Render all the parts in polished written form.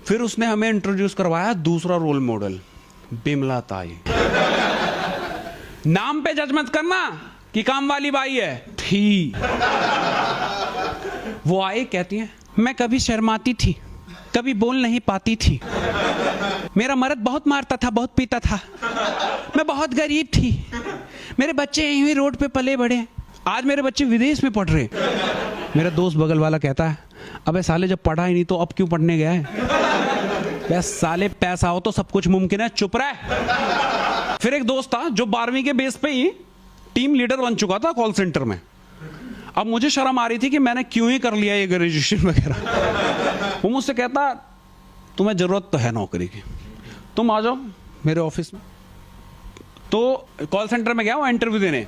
फिर उसने हमें इंट्रोड्यूस करवाया दूसरा रोल मॉडल, बिमला ताई। नाम पे जज मत करना कि काम वाली बाई है, थी। वो आई, कहती है मैं कभी शर्माती थी, कभी बोल नहीं पाती थी, मेरा मर्द बहुत मारता था, बहुत पीता था, मैं बहुत गरीब थी, मेरे बच्चे यहीं हुई रोड पे पले बड़े, आज मेरे बच्चे विदेश में पढ़ रहे। मेरा दोस्त बगल वाला कहता है अबे साले जब पढ़ा ही नहीं तो अब क्यों पढ़ने गया है? बस साले पैसा हो तो सब कुछ मुमकिन है, चुप रह। फिर एक दोस्त था जो 12वीं के बेस पे ही टीम लीडर बन चुका था कॉल सेंटर में। अब मुझे शर्म आ रही थी कि मैंने क्यों ही कर लिया ये ग्रेजुएशन वगैरह। वो मुझसे कहता तुम्हें जरूरत तो है नौकरी की, तुम आ जाओ मेरे ऑफिस में। तो कॉल सेंटर में गया वो इंटरव्यू देने,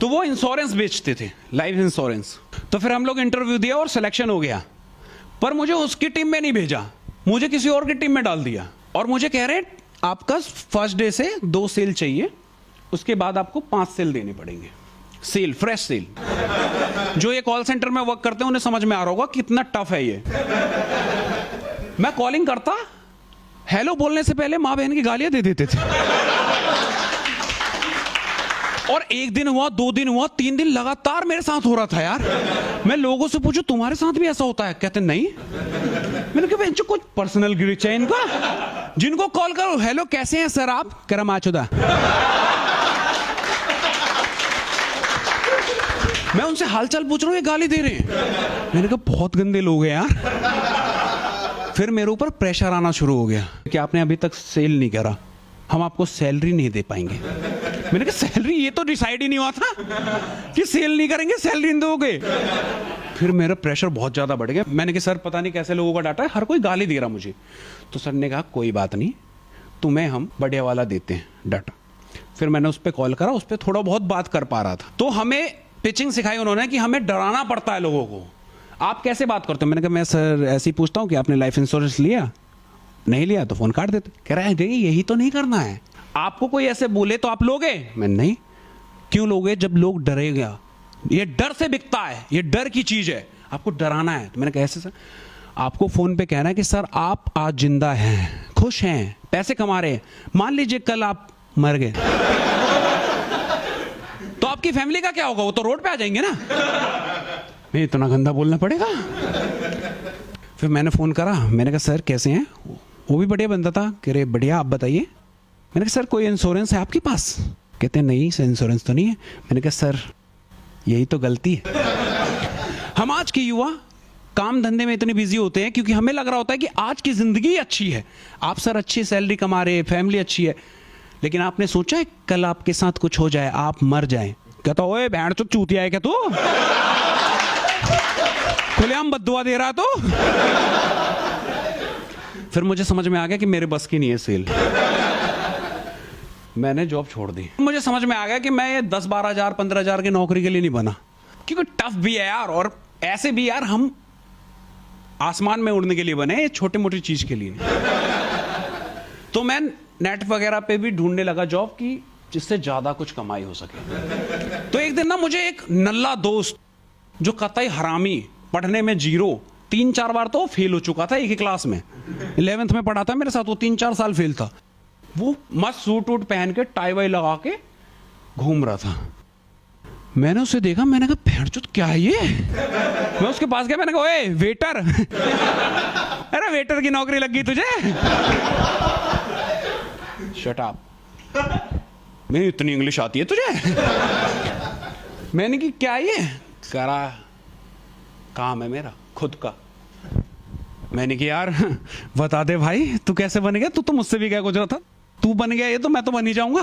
तो वो इंश्योरेंस बेचते थे, लाइफ इंश्योरेंस। तो फिर हम लोग इंटरव्यू दिया और सिलेक्शन हो गया, पर मुझे उसकी टीम में नहीं भेजा, मुझे किसी और की टीम में डाल दिया। और मुझे कह रहे आपका फर्स्ट डे से 2 सेल चाहिए, उसके बाद आपको 5 सेल देने पड़ेंगे, सेल, फ्रेश सेल। जो ये कॉल सेंटर में वर्क करते हैं उन्हें समझ में आ रहा होगा कितना टफ है ये। मैं कॉलिंग करता, हेलो बोलने से पहले माँ बहन की गालियां दे देते थे। और 1 दिन हुआ, 2 दिन हुआ, 3 दिन लगातार मेरे साथ हो रहा था यार। मैं लोगों से पूछूं तुम्हारे साथ भी ऐसा होता है? कहते नहीं। मैंने कहा बेंचो कुछ पर्सनल ग्लिच है इनका, जिनको कॉल करो हेलो कैसे हैं सर आप, करम आचुदा। मैं उनसे हालचाल पूछ रहा हूं, ये गाली दे रहे हैं। मैंने कहा बहुत गंदे लोग हैं यार। फिर मेरे ऊपर प्रेशर आना शुरू हो गया कि आपने अभी तक सेल नहीं करा, हम आपको सैलरी नहीं दे पाएंगे। मैंने कहा सैलरी, ये तो डिसाइड ही नहीं हुआ था कि सेल नहीं करेंगे सैलरी नहीं दोगे। फिर मेरा प्रेशर बहुत ज्यादा बढ़ गया। मैंने कहा सर पता नहीं कैसे लोगों का डाटा है, हर कोई गाली दे रहा मुझे। तो सर ने कहा कोई बात नहीं, तुम्हें हम बढ़िया वाला देते हैं डाटा। फिर मैंने उस पर कॉल करा, उस पर थोड़ा बहुत बात कर पा रहा था। तो हमें पिचिंग सिखाई उन्होंने कि हमें डराना पड़ता है लोगों को। आप कैसे बात करते हो? मैंने कहा मैं सर ऐसे ही पूछता हूँ कि आपने लाइफ इंश्योरेंस लिया, नहीं लिया तो फोन काट देते। कह रहा है यही तो नहीं करना है, आपको कोई ऐसे बोले तो आप लोगे? मैं नहीं। क्यों लोगे? जब लोग डरेगा, ये डर से बिकता है, ये डर की चीज है, आपको डराना है। तो मैंने कहा ऐसे सर, आपको फोन पे कहना है कि सर आप आज जिंदा हैं, खुश हैं, पैसे कमा रहे हैं, मान लीजिए कल आप मर गए तो आपकी फैमिली का क्या होगा? वो तो रोड पे आ जाएंगे ना। मैं इतना गंदा बोलना पड़ेगा? फिर मैंने फोन करा, मैंने कहा सर कैसे हैं? वो भी बढ़िया बंदा था, कह रहे बढ़िया आप बताइए। मैंने कहा सर कोई इंश्योरेंस है आपके पास? कहते नहीं सर इंश्योरेंस तो नहीं है। मैंने कहा सर यही तो गलती है। हम आज के युवा काम धंधे में इतने बिजी होते हैं क्योंकि हमें लग रहा होता है कि आज की जिंदगी अच्छी है। आप सर अच्छी सैलरी कमा रहे हैं, फैमिली अच्छी है, लेकिन आपने सोचा है कल आपके साथ कुछ हो जाए, आप मर जाए? कहता ओए भैंड चो चूतिया है क्या तू? खुलेआम बद्दुआ दे रहा तो। फिर मुझे समझ में आ गया कि मेरे बस की नहीं है सेल। मैंने जॉब छोड़ दी। मुझे समझ में आ गया कि मैं ये 10-12 हजार 15 हजार की नौकरी के लिए नहीं बना, क्योंकि टफ भी है यार, और ऐसे भी यार हम आसमान में उड़ने के लिए बने, छोटी मोटी चीज के लिए नहीं। तो मैं नेट वगैरह पे भी ढूंढने लगा जॉब की जिससे ज्यादा कुछ कमाई हो सके। तो एक दिन ना मुझे एक नल्ला दोस्त जो कतई हरामी, पढ़ने में 0, 3-4 बार तो फेल हो चुका था एक ही क्लास में, 11th में पढ़ा था मेरे साथ, वो 3-4 साल फेल था। वो मस्त सूट वूट पहन के टाई वाई लगा के घूम रहा था। मैंने उसे देखा, मैंने कहा भेड़चोद क्या है ये? मैं उसके पास गया, मैंने कहा ओए वेटर। अरे वेटर की नौकरी लग गई तुझे? Shut up. मैं इतनी इंग्लिश आती है तुझे? मैंने कि क्या ये? करा काम है मेरा खुद का। मैंने कि यार बता दे भाई तू कैसे बन गया? तू तो मुझसे भी क्या गुजरा था, तू बन गया ये तो मैं तो बन ही जाऊंगा।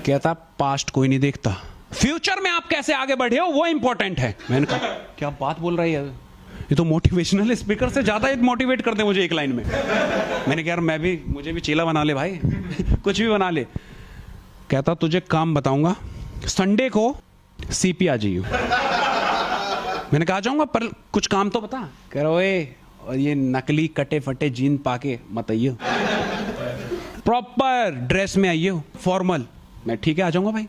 कहता पास्ट कोई नहीं देखता, फ्यूचर में आप कैसे आगे बढ़े हो वो इंपॉर्टेंट है। मैंने कहा क्या बात बोल रही है, ये तो मोटिवेशनल स्पीकर से ज्यादा मोटिवेट कर दे मुझे एक लाइन में। मैंने कहा यार मुझे भी चेला बना ले भाई। कुछ भी बना ले। कहता तुझे काम बताऊंगा, संडे को सीपी आ जाइयो। मैंने कहा आ जाऊंगा, पर कुछ काम तो बता। कह रहा ओए और ये नकली कटे फटे जीन पाके मत आइयो, प्रॉपर ड्रेस में आइयो, फॉर्मल। मैं ठीक है आ जाऊंगा भाई।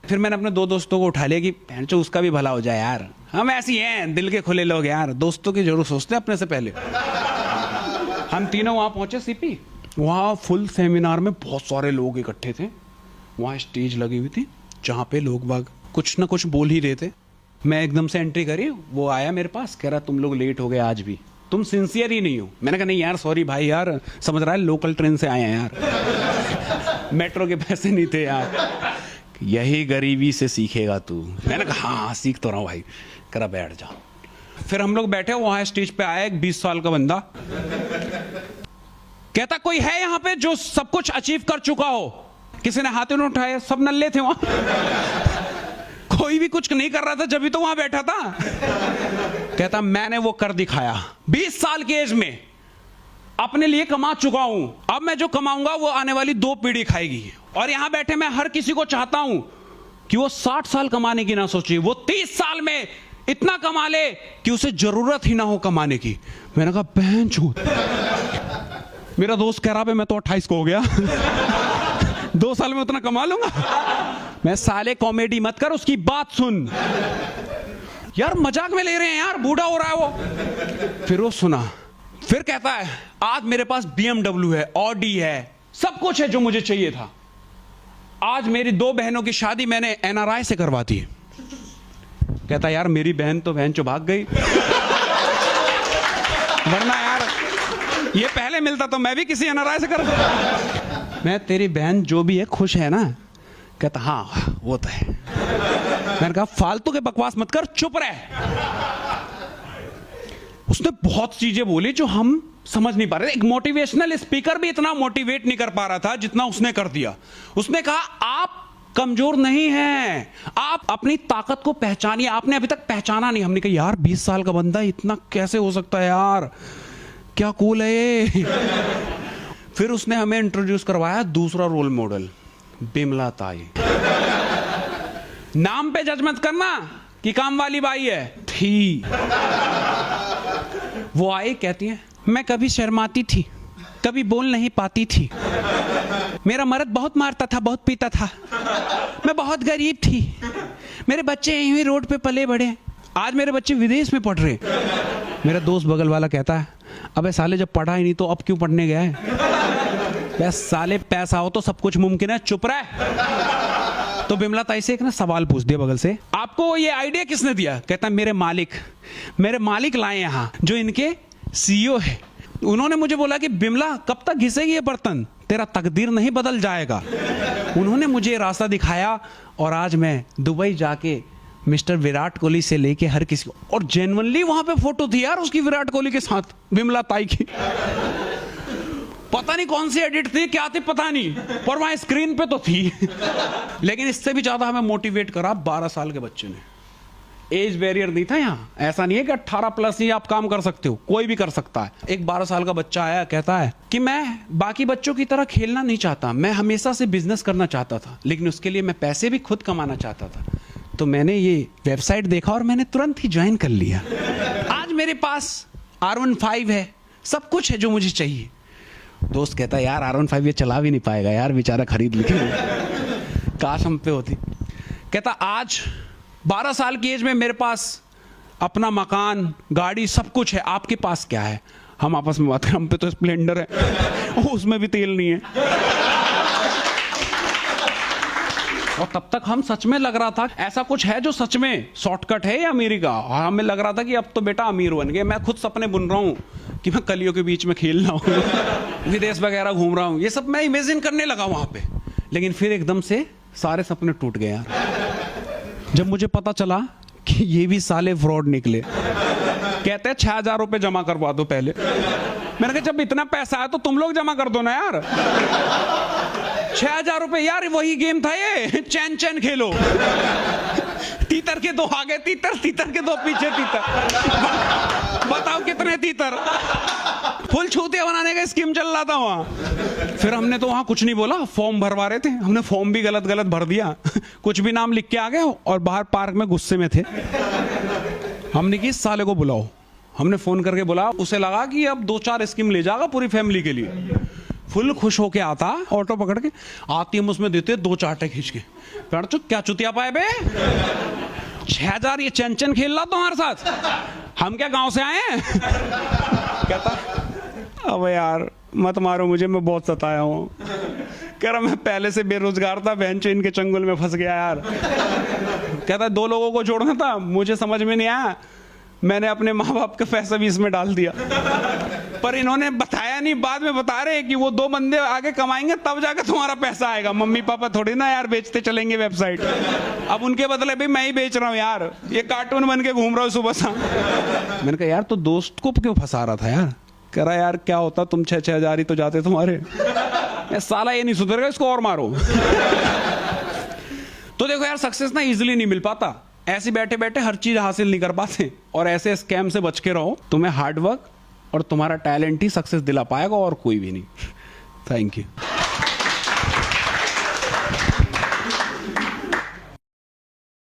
फिर मैंने अपने 2 दोस्तों को उठा लिया कि भैंचो उसका भी भला हो जाए यार, हम ऐसी हैं दिल के खुले लोग यार, दोस्तों की जरूर सोचते हैं अपने से पहले। हम तीनों वहां पहुंचे सीपी। वहां फुल सेमिनार में बहुत सारे लोग इकट्ठे थे। वहां स्टेज लगी हुई थी जहां पे लोग बाग कुछ ना कुछ बोल ही रहे थे। मैं एकदम से एंट्री करी, वो आया मेरे पास, कह रहा तुम लोग लेट हो गए आज भी, तुम सिंसियर ही नहीं हो। मैंने कहा नहीं यार सॉरी भाई यार, समझ रहा है लोकल ट्रेन से आए हैं यार, मेट्रो के पैसे नहीं थे यार। यही गरीबी से सीखेगा तू। मैंने कहा हाँ सीख तो रहा हूँ भाई। कह रहा बैठ जा। फिर हम लोग बैठे, वहां स्टेज पे आया एक 20 साल का बंदा, कहता कोई है यहाँ पे जो सब कुछ अचीव कर चुका हो? किसी ने हाथ नहीं उठाया, सब नल्ले थे वहां। कोई भी कुछ नहीं कर रहा था जब भी तो वहां बैठा था। कहता मैंने वो कर दिखाया। 20 साल की एज में अपने लिए कमा चुका हूं, अब मैं जो कमाऊंगा वो आने वाली 2 पीढ़ी खाएगी। और यहां बैठे मैं हर किसी को चाहता हूं कि वो 60 साल कमाने की ना सोचे, वो 30 साल में इतना कमा ले कि उसे जरूरत ही ना हो कमाने की। मैंने कहा बहन चूत। मेरा दोस्त कह रहा मैं तो 28 को हो गया 2 साल में उतना कमा लूंगा। मैं साले कॉमेडी मत कर, उसकी बात सुन यार, मजाक में ले रहे हैं यार, बूढ़ा हो रहा है वो। फिर वो सुना, फिर कहता है आज मेरे पास BMW है, ऑडी है, सब कुछ है जो मुझे चाहिए था। आज मेरी 2 बहनों की शादी मैंने NRI से करवा दी। कहता यार मेरी बहन तो बहन चो भाग गई वरना यार ये पहले मिलता तो मैं भी किसी NRI से करता। मैं तेरी बहन जो भी है खुश है ना? कहता हाँ वो तो है। मैंने कहा फालतू के बकवास मत कर, चुप रह। उसने बहुत चीजें बोली जो हम समझ नहीं पा रहे। एक मोटिवेशनल स्पीकर भी इतना मोटिवेट नहीं कर पा रहा था जितना उसने कर दिया। उसने कहा आप कमजोर नहीं हैं, आप अपनी ताकत को पहचानिए। आपने अभी तक पहचाना नहीं। हमने कहा यार 20 साल का बंदा इतना कैसे हो सकता है यार, क्या कूल है ये। फिर उसने हमें इंट्रोड्यूस करवाया दूसरा रोल मॉडल, बिमला ताई। नाम पे जज मत करना कि काम वाली बाई है, थी। वो आई, कहती है मैं कभी शर्माती थी, कभी बोल नहीं पाती थी, मेरा मर्द बहुत मारता था, बहुत पीता था, मैं बहुत गरीब थी, मेरे बच्चे यहीं रोड पे पले बड़े, आज मेरे बच्चे विदेश में पढ़ रहे। मेरा दोस्त बगल वाला कहता है अबे साले जब पढ़ा ही नहीं तो अब क्यों पढ़ने गया है? बस साले पैसा हो तो सब कुछ मुमकिन है, चुप रह। तो बिमला ताई से एक ना सवाल पूछ दिया बगल से, आपको ये आइडिया किसने दिया? कहता मेरे मालिक लाए यहाँ, जो इनके CEO है। उन्होंने मुझे बोला कि बिमला कब तक घिसेगी ये बर्तन, तेरा तकदीर नहीं बदल जाएगा। उन्होंने मुझे रास्ता दिखाया और आज मैं दुबई जाके मिस्टर विराट कोहली से लेके हर किसी को, और जेन्युइनली वहां पे फोटो थी यार उसकी विराट कोहली के साथ, बिमला ताई की। पता नहीं कौन सी एडिट थी, क्या थी पता नहीं, पर वहां स्क्रीन पे तो थी। लेकिन इससे भी ज्यादा हमें मोटिवेट करा 12 साल के बच्चे ने। एज बैरियर नहीं था यहाँ, ऐसा नहीं है कि 18 प्लस ही आप काम कर सकते हो, कोई भी कर सकता है। एक 12 साल का बच्चा आया, कहता है कि मैं बाकी बच्चों की तरह खेलना नहीं चाहता, मैं हमेशा से बिजनेस करना चाहता था, लेकिन उसके लिए मैं पैसे भी खुद कमाना चाहता था। तो मैंने ये वेबसाइट देखा और मैंने तुरंत ही ज्वाइन कर लिया। आज मेरे पास R15 है, सब कुछ है जो मुझे चाहिए। दोस्त कहता है यार R15 ये चला भी नहीं पाएगा यार, बेचारा खरीद ली, काश हम पे होती। कहता आज 12 साल की एज में मेरे पास अपना मकान, गाड़ी, सब कुछ है, आपके पास क्या है? हम आपस में बात करें, हम पे तो स्प्लेंडर है, उसमें भी तेल नहीं है। और तब तक हम सच में लग रहा था ऐसा कुछ है जो सच में शॉर्टकट है या अमेरिका। और हमें लग रहा था कि अब तो बेटा अमीर बन गए। मैं खुद सपने बुन रहा हूँ कि मैं कलियों के बीच में खेल रहा हूँ, विदेश वगैरह घूम रहा हूँ, ये सब मैं इमेजिन करने लगा वहां पे। लेकिन फिर एकदम से सारे सपने टूट गए यार, जब मुझे पता चला कि ये भी साले फ्रॉड निकले। कहते हैं 6,000 रुपए जमा करवा दो पहले। मैंने कहा जब इतना पैसा है तो तुम लोग जमा कर दो ना यार। 6,000 रुपए यार, वही गेम था ये, चैन चैन खेलो। तीतर के 2 आगे तीतर, तीतर के 2 पीछे तीतर। बताओ कितने तीतर। फुल छूतिया बनाने का स्कीम चल रहा था वहां। फिर हमने तो वहां कुछ नहीं बोला, फॉर्म भरवा रहे थे, हमने फॉर्म भी गलत गलत भर दिया, कुछ भी नाम लिख के आ गए और बाहर पार्क में गुस्से में थे। हमने कि इस साले को बुलाओ, हमने फोन करके बुला, उसे लगा कि अब 2-4 स्कीम ले जाएगा पूरी फैमिली के लिए। फुल खुश होके आता, ऑटो पकड़ के आती, हम उसमें देते 2 चाटे खींच के। क्या चुतिया पाए बे, 6,000 ये चैन चैन खेल रहा तुम्हारे साथ, हम क्या गांव से आए हैं? कहता अब यार मत मारो मुझे, मैं बहुत सताया हूँ। कह रहा मैं पहले से बेरोजगार था, बहन चो इनके चंगुल में फंस गया यार। कहता 2 लोगों को जोड़ना था, मुझे समझ में नहीं आया, मैंने अपने माँ बाप का पैसा भी इसमें डाल दिया। पर इन्होंने बताया नहीं, बाद में बता रहे कि वो 2 बंदे आगे कमाएंगे तब जाकर तुम्हारा पैसा आएगा। मम्मी पापा थोड़ी ना यार बेचते चलेंगे वेबसाइट। अब उनके बदले भाई मैं ही बेच रहा हूँ यार, ये कार्टून बन के घूम रहा हूँ सुबह शाम। मैंने कहा यार तो दोस्त को क्यों फंसा रहा था यार? कह रहा यार क्या होता, तुम 6-6 हजार ही तो जाते तुम्हारे। साला ये नहीं सुधरेगा, इसको और मारो। तो देखो यार, सक्सेस ना इजीली नहीं मिल पाता, ऐसे बैठे बैठे हर चीज हासिल नहीं कर पाते। और ऐसे स्कैम से बच के रहो, तुम्हें हार्डवर्क और तुम्हारा टैलेंट ही सक्सेस दिला पाएगा और कोई भी नहीं। Thank you.